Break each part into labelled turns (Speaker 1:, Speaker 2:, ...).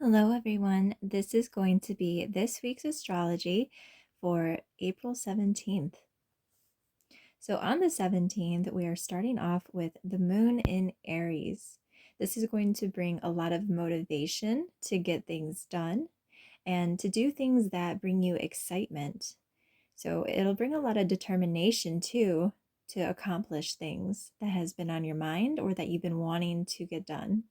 Speaker 1: Hello, everyone. This is going to be this week's astrology for April 17th. So, on the 17th, we are starting off with the moon in Aries. This is going to bring a lot of motivation to get things done and to do things that bring you excitement. So, it'll bring a lot of determination too to accomplish things that has been on your mind or that you've been wanting to get done.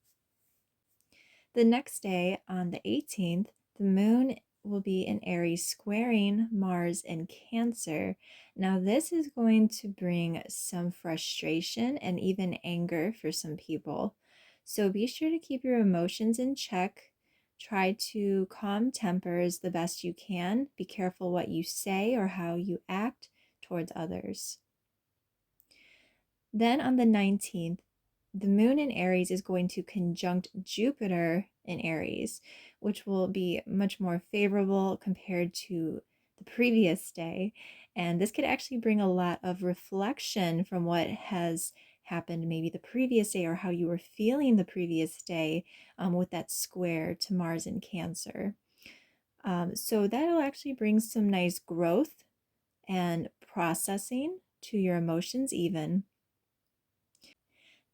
Speaker 1: The next day, on the 18th, the moon will be in Aries squaring Mars in Cancer. Now, this is going to bring some frustration and even anger for some people. So be sure to keep your emotions in check. Try to calm tempers the best you can. Be careful what you say or how you act towards others. Then on the 19th, the moon in Aries is going to conjunct Jupiter in Aries, which will be much more favorable compared to the previous day. And this could actually bring a lot of reflection from what has happened maybe the previous day or how you were feeling the previous day with that square to Mars in Cancer. So that'll actually bring some nice growth and processing to your emotions even.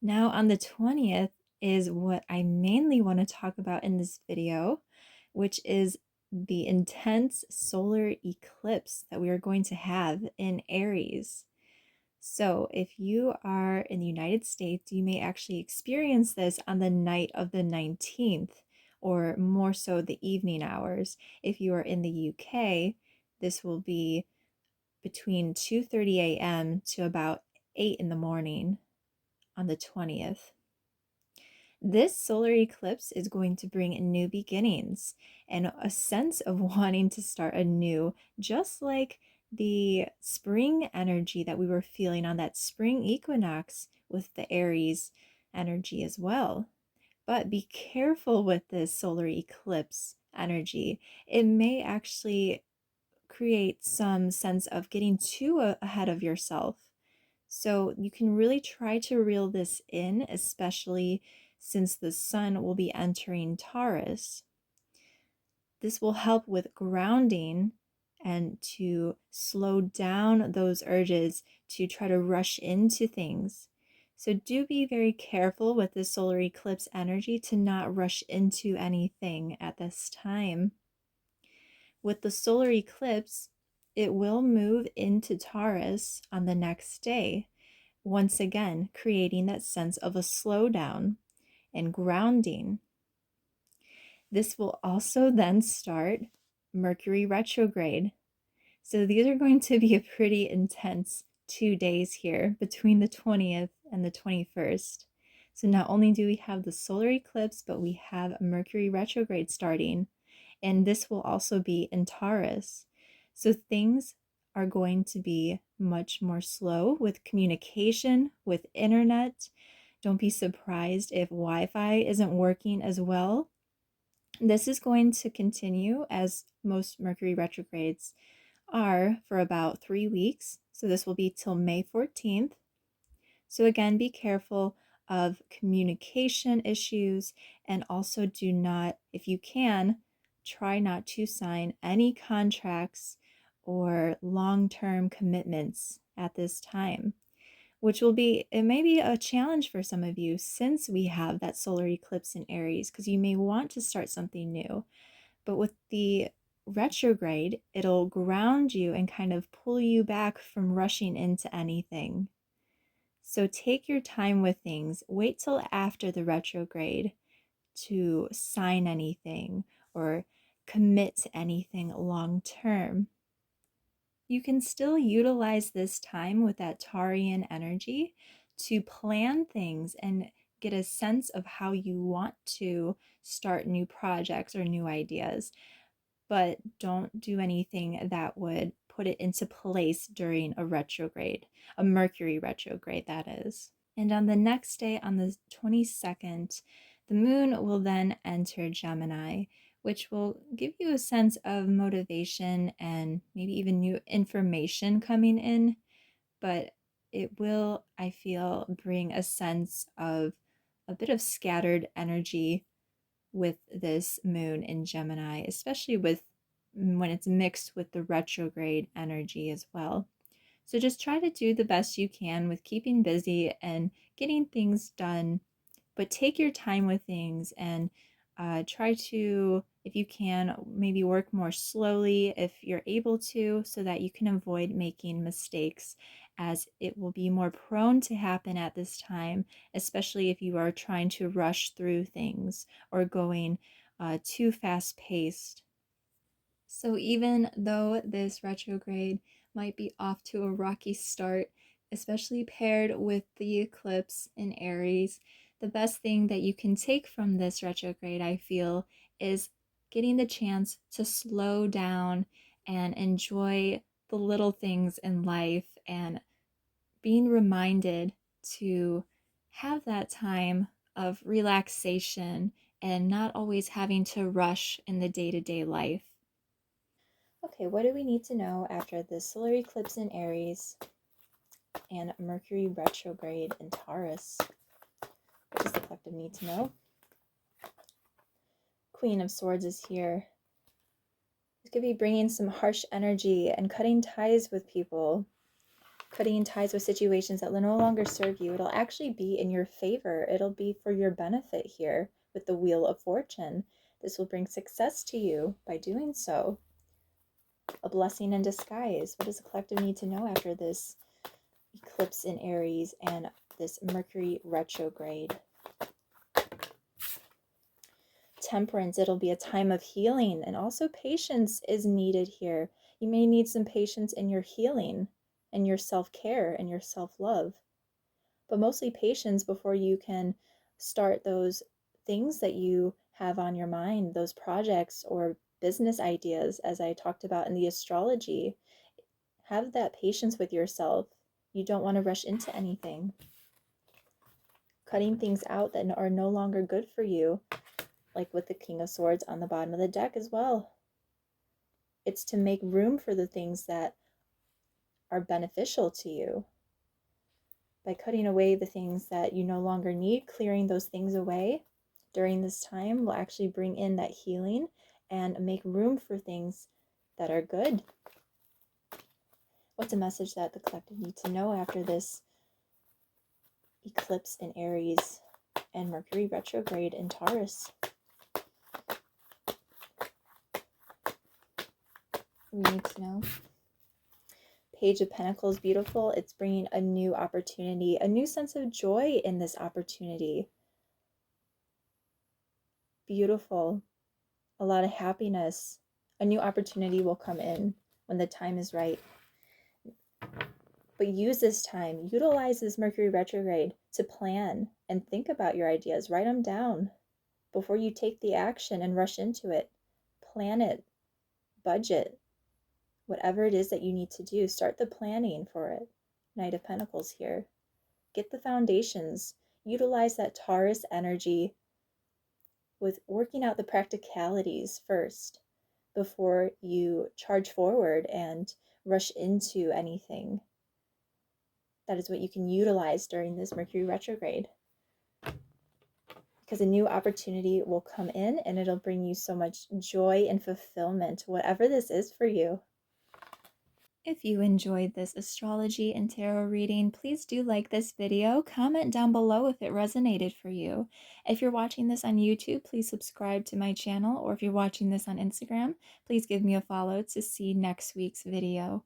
Speaker 1: Now on the 20th is what I mainly want to talk about in this video, which is the intense solar eclipse that we are going to have in Aries. So if you are in the United States, you may actually experience this on the night of the 19th, or more so the evening hours. If you are in the UK, this will be between 2:30 a.m. to about 8 in the morning on the 20th. This solar eclipse is going to bring new beginnings and a sense of wanting to start anew, just like the spring energy that we were feeling on that spring equinox with the Aries energy as well. But be careful with this solar eclipse energy. It may actually create some sense of getting too ahead of yourself. So you can really try to reel this in, especially since the sun will be entering Taurus. This will help with grounding and to slow down those urges to try to rush into things. So do be very careful with the solar eclipse energy to not rush into anything at this time. With the solar eclipse, it will move into Taurus on the next day, once again creating that sense of a slowdown and grounding. This will also then start Mercury retrograde. So these are going to be a pretty intense 2 days here between the 20th and the 21st. So not only do we have the solar eclipse, but we have Mercury retrograde starting, and this will also be in Taurus. So things are going to be much more slow with communication, with internet. Don't be surprised if Wi-Fi isn't working as well. This is going to continue, as most Mercury retrogrades are, for about 3 weeks. So this will be till May 14th. So again, be careful of communication issues, and also do not, if you can, try not to sign any contracts or long-term commitments at this time, which it may be a challenge for some of you since we have that solar eclipse in Aries, because you may want to start something new. But with the retrograde, it'll ground you and kind of pull you back from rushing into anything. So take your time with things. Wait till after the retrograde to sign anything or commit to anything long term. You can still utilize this time with that Taurian energy to plan things and get a sense of how you want to start new projects or new ideas, but don't do anything that would put it into place during a retrograde, a Mercury retrograde, that is. And on the next day, on the 22nd, the moon will then enter Gemini, which will give you a sense of motivation and maybe even new information coming in. But it will, I feel, bring a sense of a bit of scattered energy with this moon in Gemini, especially with when it's mixed with the retrograde energy as well. So just try to do the best you can with keeping busy and getting things done, but take your time with things and try to, if you can, maybe work more slowly if you're able to, so that you can avoid making mistakes, as it will be more prone to happen at this time, especially if you are trying to rush through things or going too fast paced. So even though this retrograde might be off to a rocky start, especially paired with the eclipse in Aries, the best thing that you can take from this retrograde, I feel, is getting the chance to slow down and enjoy the little things in life, and being reminded to have that time of relaxation and not always having to rush in the day-to-day life. Okay, what do we need to know after the solar eclipse in Aries and Mercury retrograde in Taurus? What does the collective need to know? Queen of Swords is here. This could be bringing some harsh energy and cutting ties with people, cutting ties with situations that no longer serve you. It'll actually be in your favor. It'll be for your benefit here with the Wheel of Fortune. This will bring success to you by doing so. A blessing in disguise. What does the collective need to know after this eclipse in Aries and this Mercury retrograde? Temperance. It'll be a time of healing, and also patience is needed here. You may need some patience in your healing and your self-care and your self-love, but mostly patience before you can start those things that you have on your mind, those projects or business ideas, as I talked about in the astrology. Have that patience with yourself. You don't want to rush into anything. Cutting things out that are no longer good for you, like with the King of Swords on the bottom of the deck as well. It's to make room for the things that are beneficial to you. By cutting away the things that you no longer need, clearing those things away during this time will actually bring in that healing and make room for things that are good. What's a message that the collective needs to know after this eclipse in Aries and Mercury retrograde in Taurus? We need to know. Page of Pentacles, beautiful. It's bringing a new opportunity, a new sense of joy in this opportunity. Beautiful. A lot of happiness. A new opportunity will come in when the time is right. But use this time, utilize this Mercury retrograde to plan and think about your ideas. Write them down before you take the action and rush into it. Plan it, budget, whatever it is that you need to do. Start the planning for it. Knight of Pentacles here. Get the foundations. Utilize that Taurus energy with working out the practicalities first before you charge forward and rush into anything. That is what you can utilize during this Mercury retrograde, because a new opportunity will come in and it'll bring you so much joy and fulfillment, whatever this is for you. If you enjoyed this astrology and tarot reading, please do like this video. Comment down below if it resonated for you. If you're watching this on YouTube, please subscribe to my channel, or if you're watching this on Instagram, please give me a follow to see next week's video.